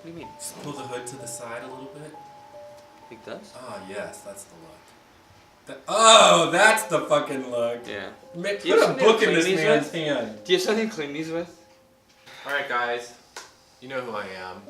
do you mean? Just pull the hood to the side a little bit. Like this? Oh, yes, that's the look. Oh, that's the fucking look. Yeah. Put a book in this man's hand. Do you have something to clean these with? Alright, guys. You know who I am.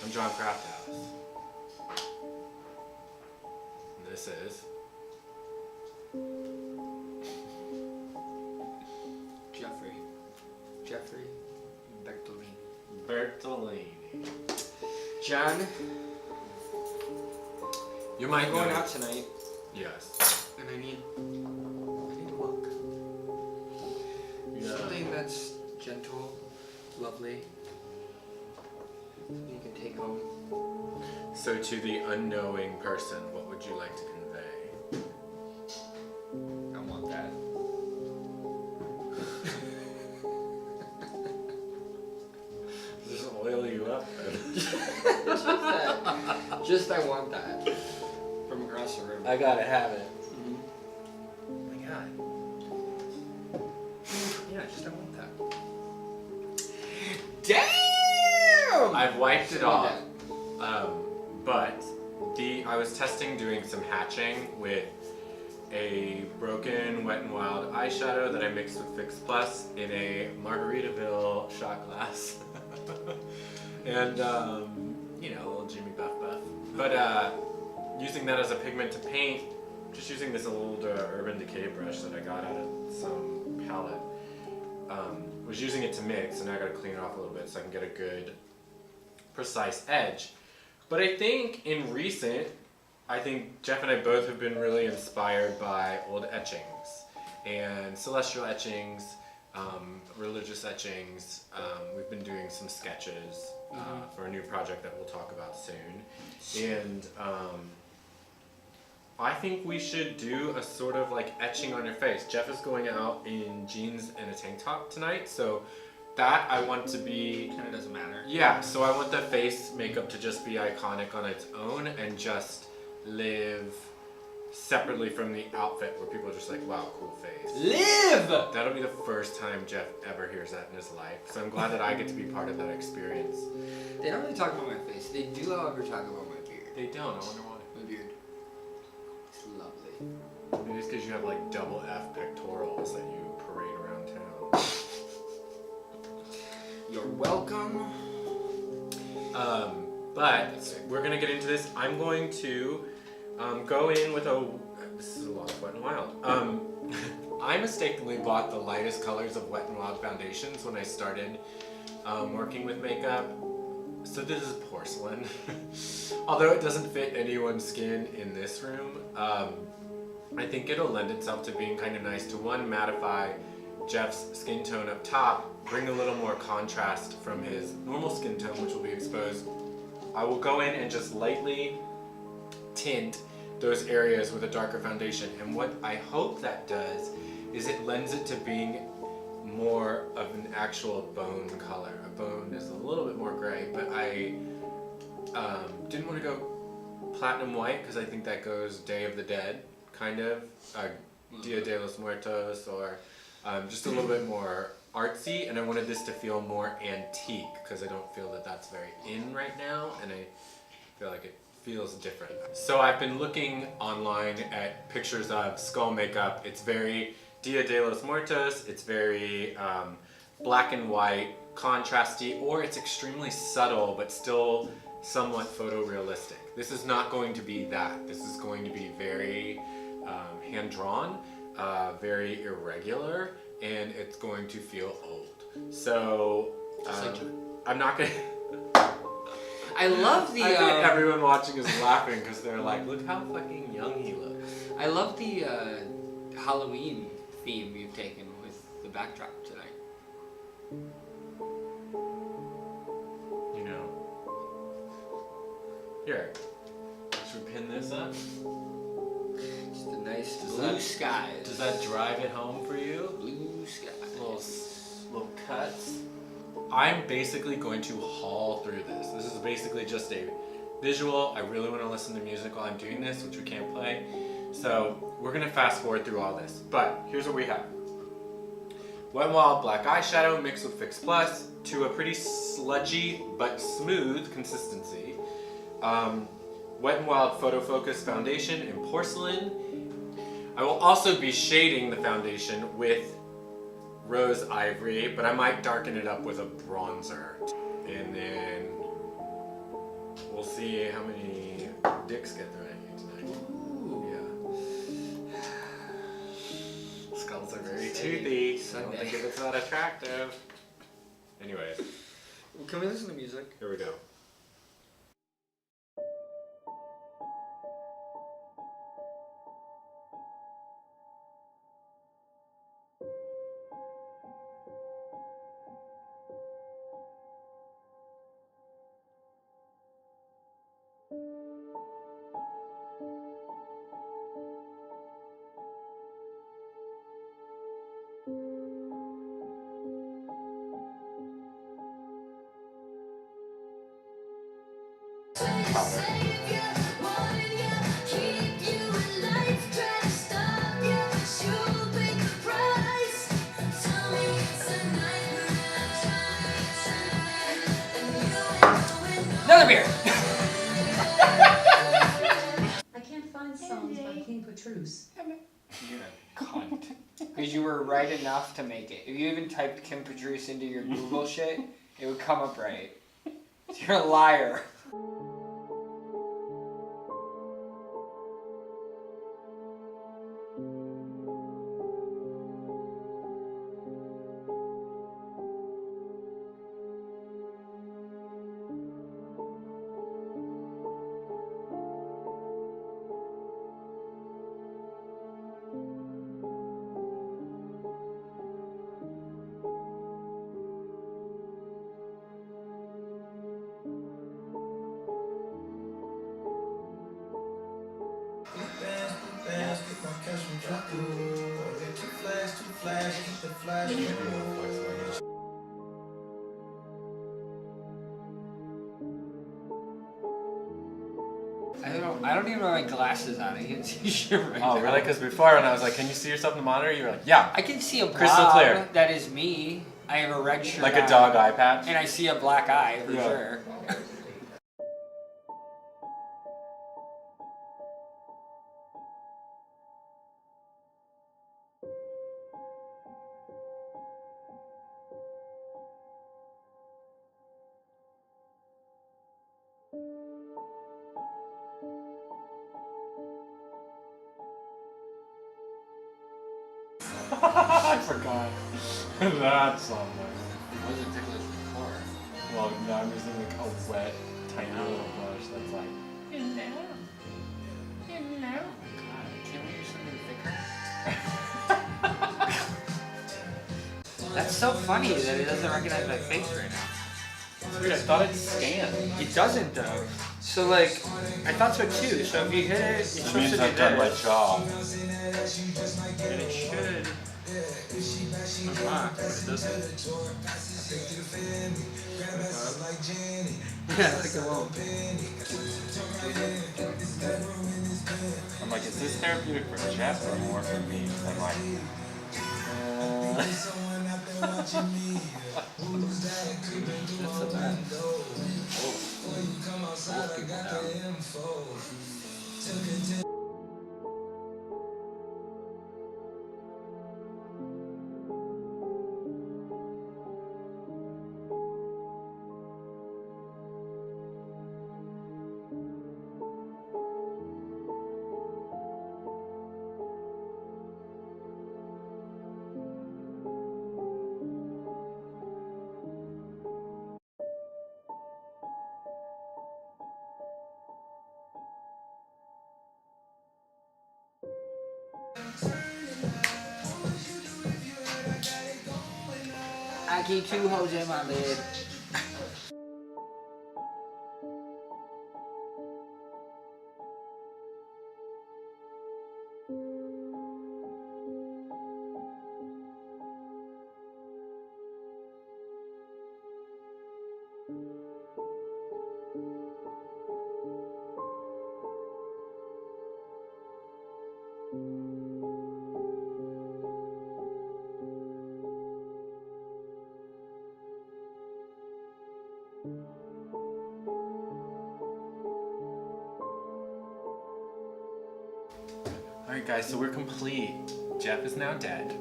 I'm JCrafthouse. And this is... Jeffrey Bertolini. John, You might I'm going know. out tonight, Yes. and I need a book. Yeah. Something that's gentle, lovely, you can take home. So to the unknowing person, what would you like to convey? I want that. Just oil you up. Just I want that. From across the room. I gotta have it. Mm-hmm. Oh my god. Yeah, just I want that. Damn! I've wiped it Show me off. that. But I was testing doing some hatching with a broken Wet n Wild eyeshadow that I mixed with Fix Plus in a Margaritaville shot glass. And, you know, a little Jimmy Buff. But using that as a pigment to paint, just using this old Urban Decay brush that I got out of some palette, was using it to mix, and now I gotta clean it off a little bit so I can get a good, precise edge. But I think I think Jeff and I both have been really inspired by old etchings and celestial etchings, religious etchings. We've been doing some sketches for a new project that we'll talk about soon. And I think we should do a sort of like etching on your face. Jeff is going out in jeans and a tank top tonight, so that I want to be... Kind of doesn't matter. Yeah, so I want the face makeup to just be iconic on its own and just live separately from the outfit where people are just like, wow, cool face. Live! That'll be the first time Jeff ever hears that in his life, so I'm glad that I get to be part of that experience. They don't really talk about my face. They do, however, talk about my beard. They don't, I wonder why. My beard. It's lovely. Maybe it's because you have like double F pectorals that you parade around town. You're welcome. But we're gonna get into this. I'm going to go in with this is a lot of Wet n Wild. I mistakenly bought the lightest colors of Wet n Wild foundations when I started working with makeup. So this is porcelain. Although it doesn't fit anyone's skin in this room, I think it'll lend itself to being kind of nice to mattify Jeff's skin tone up top, bring a little more contrast from his normal skin tone, which will be exposed. I will go in and just lightly tint those areas with a darker foundation, and what I hope that does is it lends it to being more of an actual bone color. A bone is a little bit more gray, but I didn't want to go platinum white because I think that goes Day of the Dead, kind of, Dia de los Muertos, or just a little bit more artsy, and I wanted this to feel more antique because I don't feel that that's very in right now, and I feel like it feels different. So I've been looking online at pictures of skull makeup. It's very Dia de los Muertos, it's very black and white, contrasty, or it's extremely subtle but still somewhat photorealistic. This is not going to be that. This is going to be very hand-drawn, very irregular, and it's going to feel old. So I'm not gonna... I love the... I think everyone watching is laughing because they're like, look how fucking young he looks. I love the Halloween theme you've taken with the backdrop tonight. You know. Here. Should we pin this up? Just a nice blue skies. Does that drive it home for you? Blue skies. Little cuts. I'm basically going to haul through this. This is basically just a visual. I really want to listen to music while I'm doing this, which we can't play. So we're going to fast forward through all this. But here's what we have. Wet n Wild black eyeshadow mixed with Fix Plus, to a pretty sludgy but smooth consistency. Wet n Wild Photo Focus foundation in porcelain. I will also be shading the foundation with rose ivory, but I might darken it up with a bronzer. And then we'll see how many dicks get thrown at you tonight. Ooh. Yeah. Skulls are very toothy. I don't think it's that attractive. Anyways, Can we listen to music? here we go. Another beer! I can't find songs by King Patrice. You're a cunt. Because you were right enough to make it. If you even typed Kim Patrice into your Google shit, it would come up right. You're a liar. I don't even have my glasses on. I can't see shit right now. Oh, really? Because before when I was like, can you see yourself in the monitor? You were like, yeah. I can see a Crystal blob. clear. That is me. I have a red shirt Like on, a dog eye patch? and I see a black eye for Yeah. sure. I forgot. That song. It wasn't ticklish before. Well, now I'm using like a wet, tiny little brush that's like, God, can't we use something thicker? That's so funny that it doesn't recognize my face right now. it's weird, I thought it scanned. It doesn't though. So like, I thought so too. So if you hit it, it's It supposed means to do I've done my this. job. And it should unlock, but it doesn't. Yeah, like it won't. I'm like, is this therapeutic for Jeff or more for me? I'm like, That's the best. Both people down. I keep two hoes in my bed. Alright guys, so we're complete. Jeff is now dead.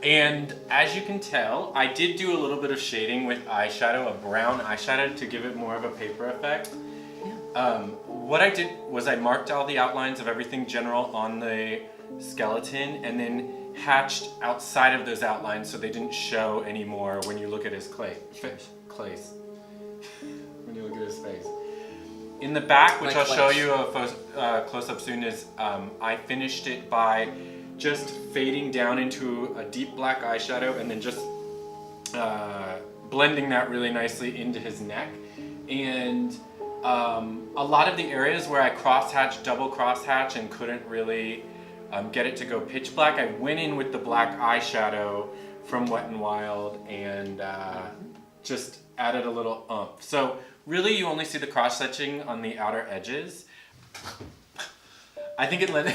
And as you can tell, I did do a little bit of shading with eyeshadow, a brown eyeshadow to give it more of a paper effect. What I did was I marked all the outlines of everything general on the skeleton and then hatched outside of those outlines so they didn't show anymore when you look at his face. When you look at his face. In the back, which I'll show you a close-up soon, is I finished it by just fading down into a deep black eyeshadow and then just blending that really nicely into his neck. And a lot of the areas where I crosshatch, double crosshatch, and couldn't really get it to go pitch black, I went in with the black eyeshadow from Wet n Wild and just added a little oomph. So really you only see the cross-hatching on the outer edges. I think it lends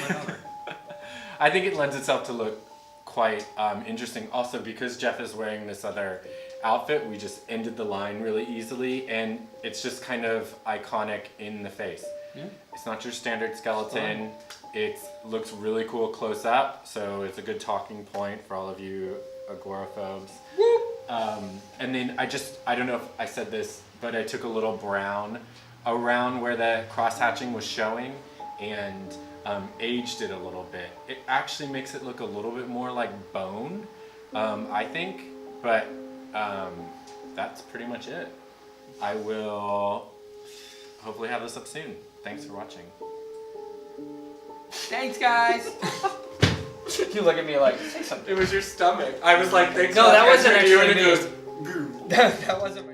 itself to look quite interesting. Also, because Jeff is wearing this other outfit, we just ended the line really easily, and it's just kind of iconic in the face. Yeah. It's not your standard skeleton. It looks really cool close up, so it's a good talking point for all of you agoraphobes. And then I don't know if I said this, but I took a little brown around where the cross-hatching was showing and aged it a little bit. It actually makes it look a little bit more like bone, I think, but that's pretty much it. I will hopefully have this up soon. Thanks for watching. Thanks, guys. You look at me like, say something. It was your stomach. I was like, thanks. No, that wasn't for you, and actually it me. goes, That wasn't my.